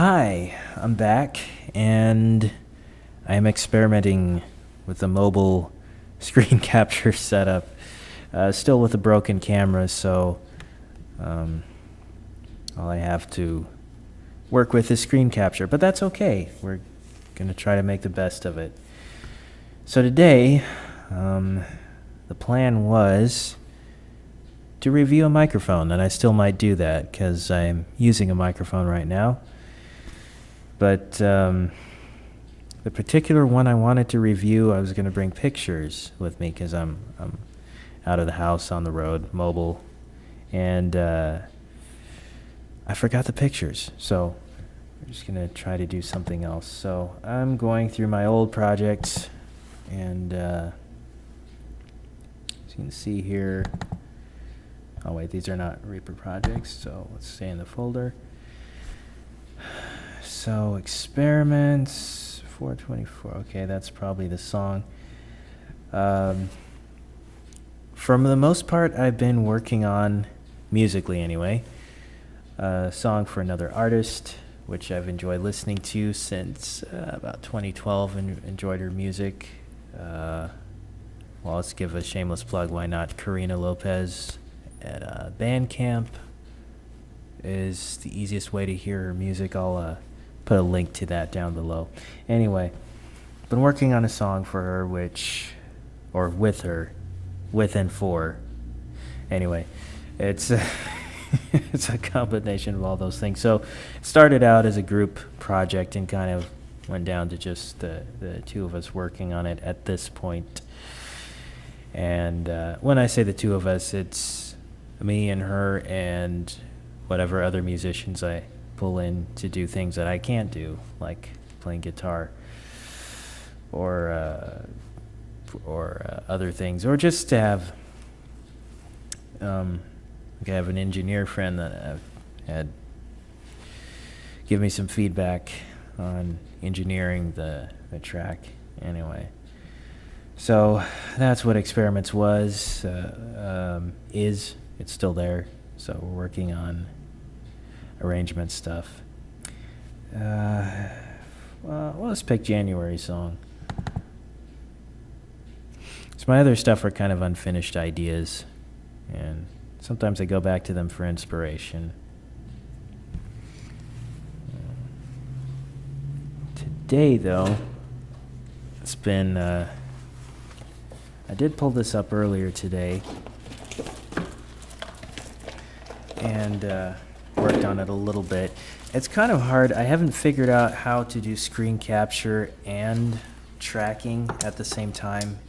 Hi, I'm back, and I am experimenting with a mobile screen capture setup. Still with a broken camera, so um, all I have to work with is screen capture, but that's okay. We're going to try to make the best of it. So today, the plan was to review a microphone, and I still might do that because I'm using a microphone right now. But the particular one I wanted to review, I was going to bring pictures with me because I'm out of the house on the road, mobile, and I forgot the pictures. So I'm just going to try to do something else. So I'm going through my old projects, and as you can see here, oh wait, these are not Reaper projects, so let's stay in the folder. So experiments 424. Okay, that's probably the song. For the most part, I've been working on, musically anyway, a song for another artist, which I've enjoyed listening to since about 2012 and enjoyed her music. Well, let's give a shameless plug. Why not? Karina Lopez at Bandcamp is the easiest way to hear her music. I'll put a link to that down below. Anyway, been working on a song for her, with her, with and for. Anyway, it's it's a combination of all those things. So it started out as a group project and kind of went down to just the two of us working on it at this point. And when I say the two of us, it's me and her and whatever other musicians I pull in to do things that I can't do, like playing guitar or other things, or just to have I have an engineer friend that I've had give me some feedback on engineering the track. Anyway, so that's what Experiments was, is. It's still there, so we're working on arrangement stuff. Well, let's pick January's song. So my other stuff are kind of unfinished ideas, and sometimes I go back to them for inspiration. Today, though, it's been, I did pull this up earlier today, and worked on it a little bit. It's kind of hard. I haven't figured out how to do screen capture and tracking at the same time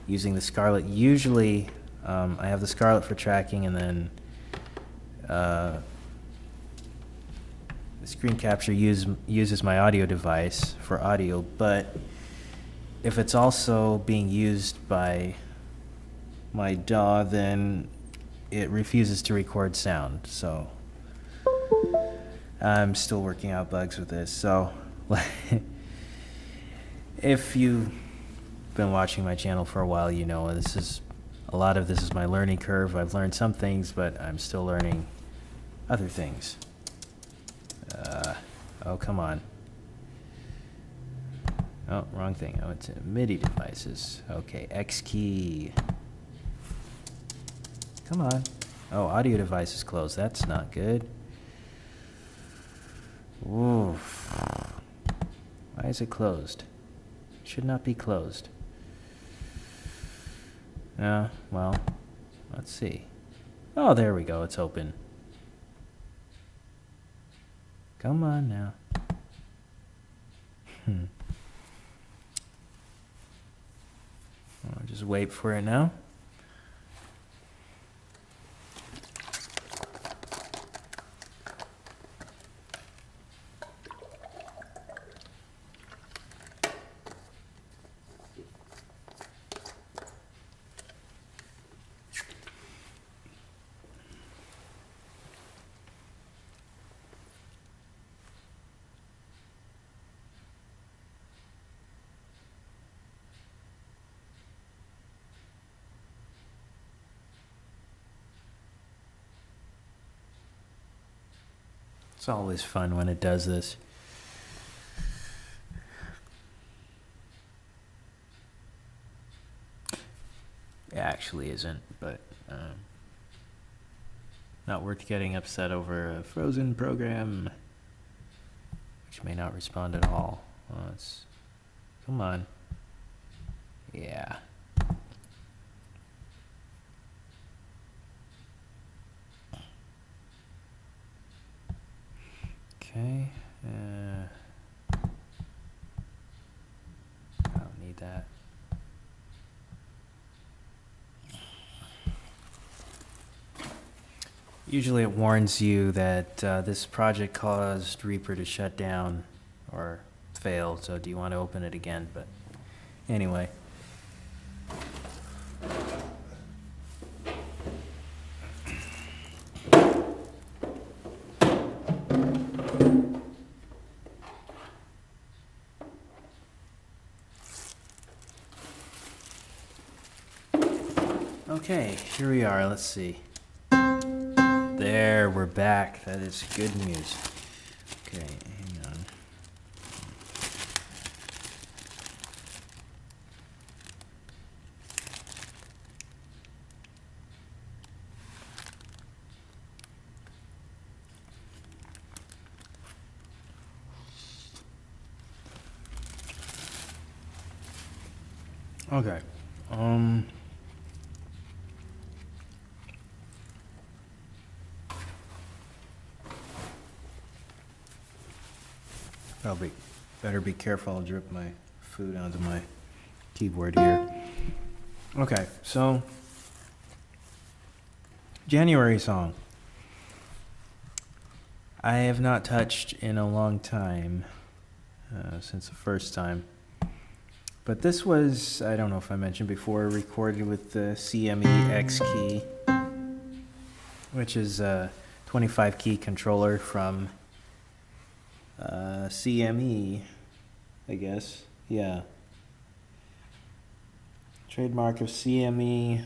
using the Scarlett. Usually I have the Scarlett for tracking, and then the screen capture uses my audio device for audio, but if it's also being used by my DAW, then it refuses to record sound. So I'm still working out bugs with this. So if you've been watching my channel for a while, you know a lot of this is my learning curve. I've learned some things, but I'm still learning other things. Oh, come on. Oh, wrong thing. I went to MIDI devices. Okay, X key. Come on. Oh, audio device is closed. That's not good. Oof. Why is it closed? It should not be closed. Well, let's see. Oh, there we go. It's open. Come on now. I'll just wait for it now. It's always fun when it does this. It actually isn't, but not worth getting upset over a frozen program which may not respond at all. Come on. Yeah. Okay. I don't need that. Usually it warns you that this project caused Reaper to shut down or fail, so do you want to open it again? But anyway. Okay, here we are. Let's see. There, we're back. That is good news. Okay, hang on. Okay. Better be careful. I'll drip my food onto my keyboard here. Okay, so January song. I have not touched in a long time, since the first time. But this was, I don't know if I mentioned before, recorded with the CME X key, which is a 25 key controller from CME, I guess. Yeah. Trademark of CME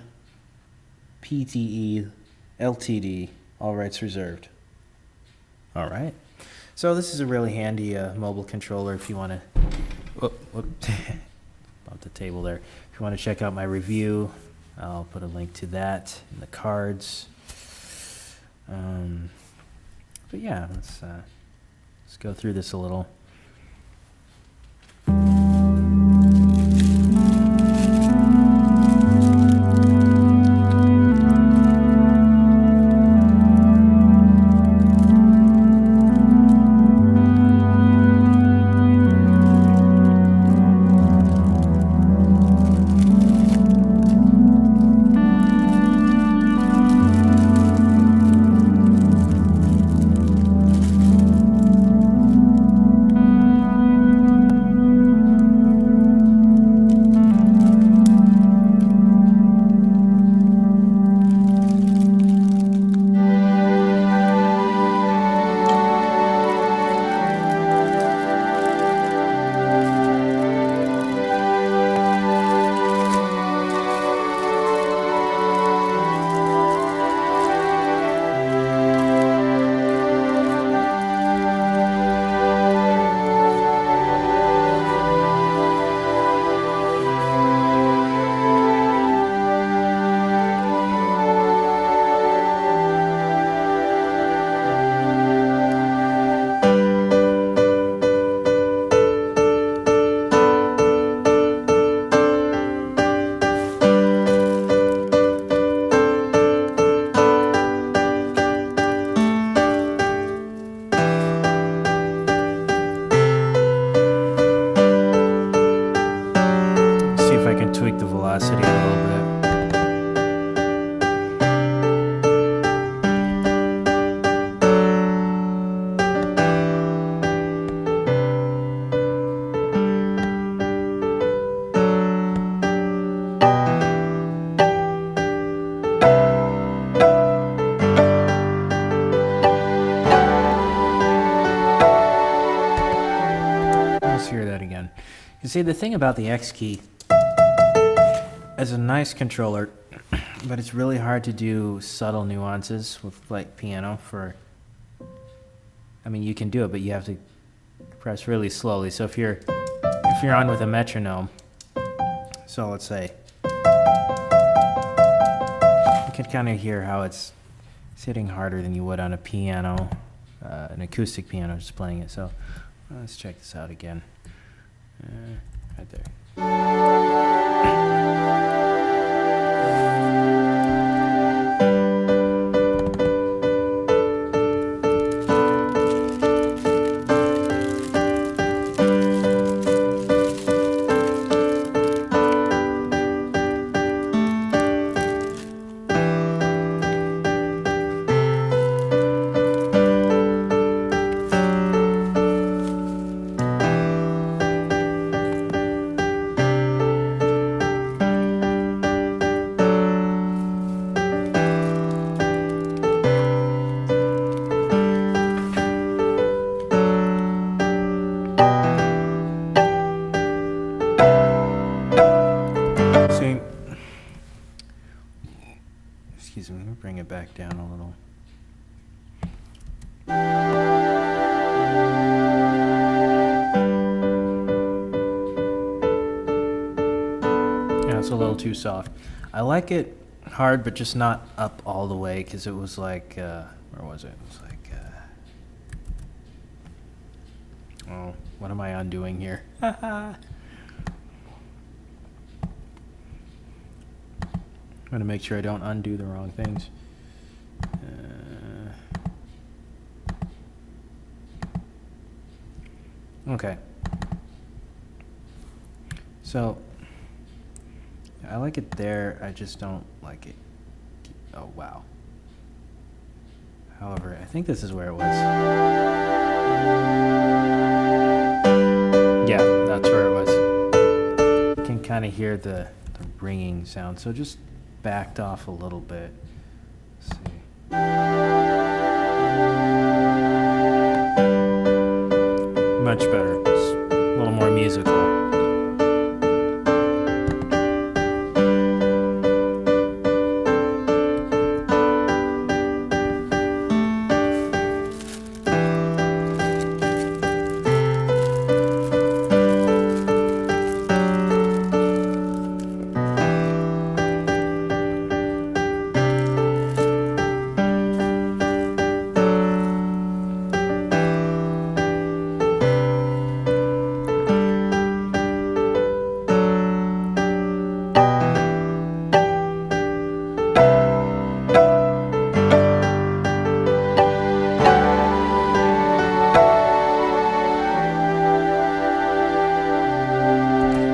PTE Ltd. All rights reserved. All right. So this is a really handy mobile controller if you want to... Whoop. Bumped the table there. If you want to check out my review, I'll put a link to that in the cards. But yeah, let's go through this a little. Tweak the velocity a little bit. Let's hear that again. You see, the thing about the X key, it's a nice controller, but it's really hard to do subtle nuances with like piano for I mean, you can do it, but you have to press really slowly. So if you're on with a metronome, so let's say, you can kind of hear how it's hitting harder than you would on a piano, an acoustic piano, just playing it. So let's check this out again. Right there. Excuse me, let me bring it back down a little. Yeah, it's a little too soft. I like it hard, but just not up all the way, because it was like, where was it? It was like, oh, what am I undoing here? I'm going to make sure I don't undo the wrong things. Okay. So, I like it there, I just don't like it. Oh, wow. However, I think this is where it was. Yeah, that's where it was. You can kind of hear the ringing sound, so just backed off a little bit. Let's see. Much better. It's a little more musical.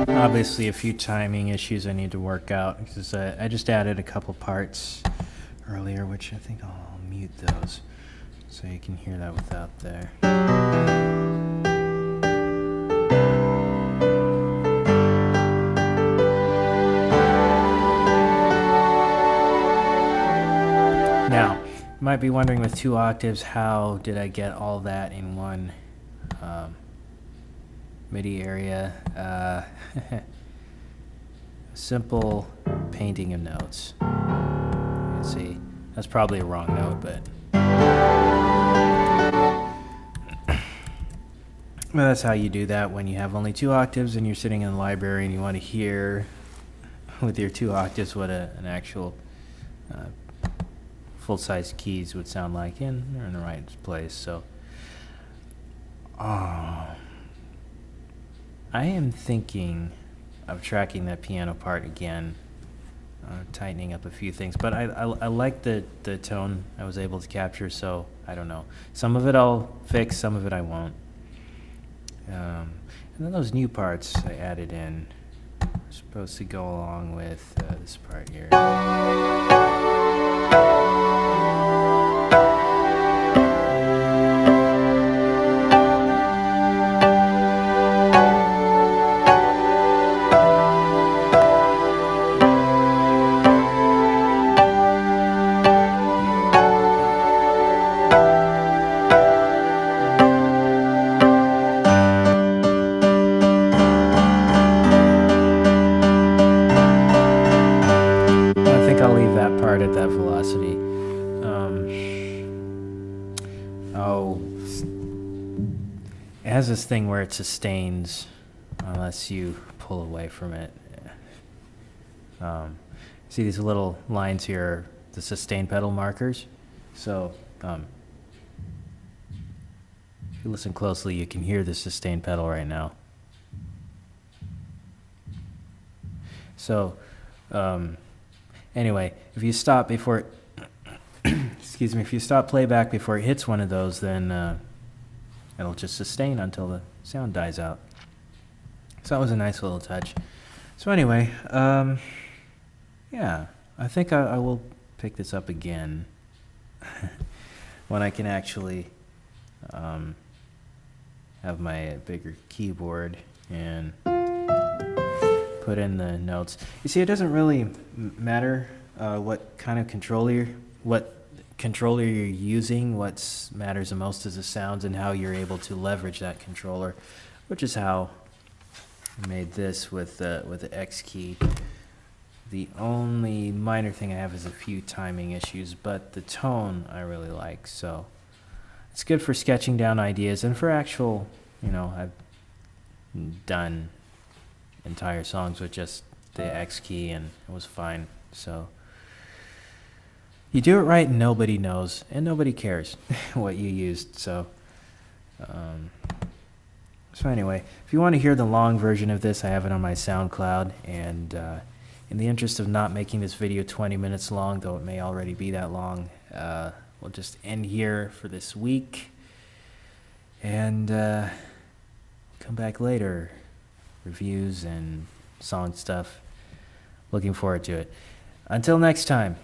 Obviously a few timing issues I need to work out, because I just added a couple parts earlier, which I think I'll mute those so you can hear that without there. Now, you might be wondering with 2 octaves, how did I get all that in one MIDI area? Simple painting of notes. You can see that's probably a wrong note, but well, that's how you do that when you have only 2 octaves and you're sitting in the library and you want to hear with your 2 octaves what an actual full-size keys would sound like in the right place. So I am thinking of tracking that piano part again, tightening up a few things, but I like the tone I was able to capture, so I don't know. Some of it I'll fix, some of it I won't. And then those new parts I added in are supposed to go along with this part here. At that velocity. has this thing where it sustains unless you pull away from it. See these little lines here are the sustain pedal markers. So if you listen closely, you can hear the sustain pedal right now. So anyway, if you stop before excuse me, if you stop playback before it hits one of those, then it'll just sustain until the sound dies out. So that was a nice little touch. So anyway, yeah, I think I will pick this up again when I can actually have my bigger keyboard and put in the notes. You see, it doesn't really matter what kind of controller you're using. What matters the most is the sounds and how you're able to leverage that controller, which is how I made this with the X key. The only minor thing I have is a few timing issues, but the tone I really like. So it's good for sketching down ideas and for actual, I've done entire songs with just the X key and it was fine. So you do it right and nobody knows and nobody cares what you used. So anyway, if you want to hear the long version of this, I have it on my SoundCloud, and in the interest of not making this video 20 minutes long, though it may already be that long, we'll just end here for this week and come back later. Reviews and song stuff. Looking forward to it. Until next time.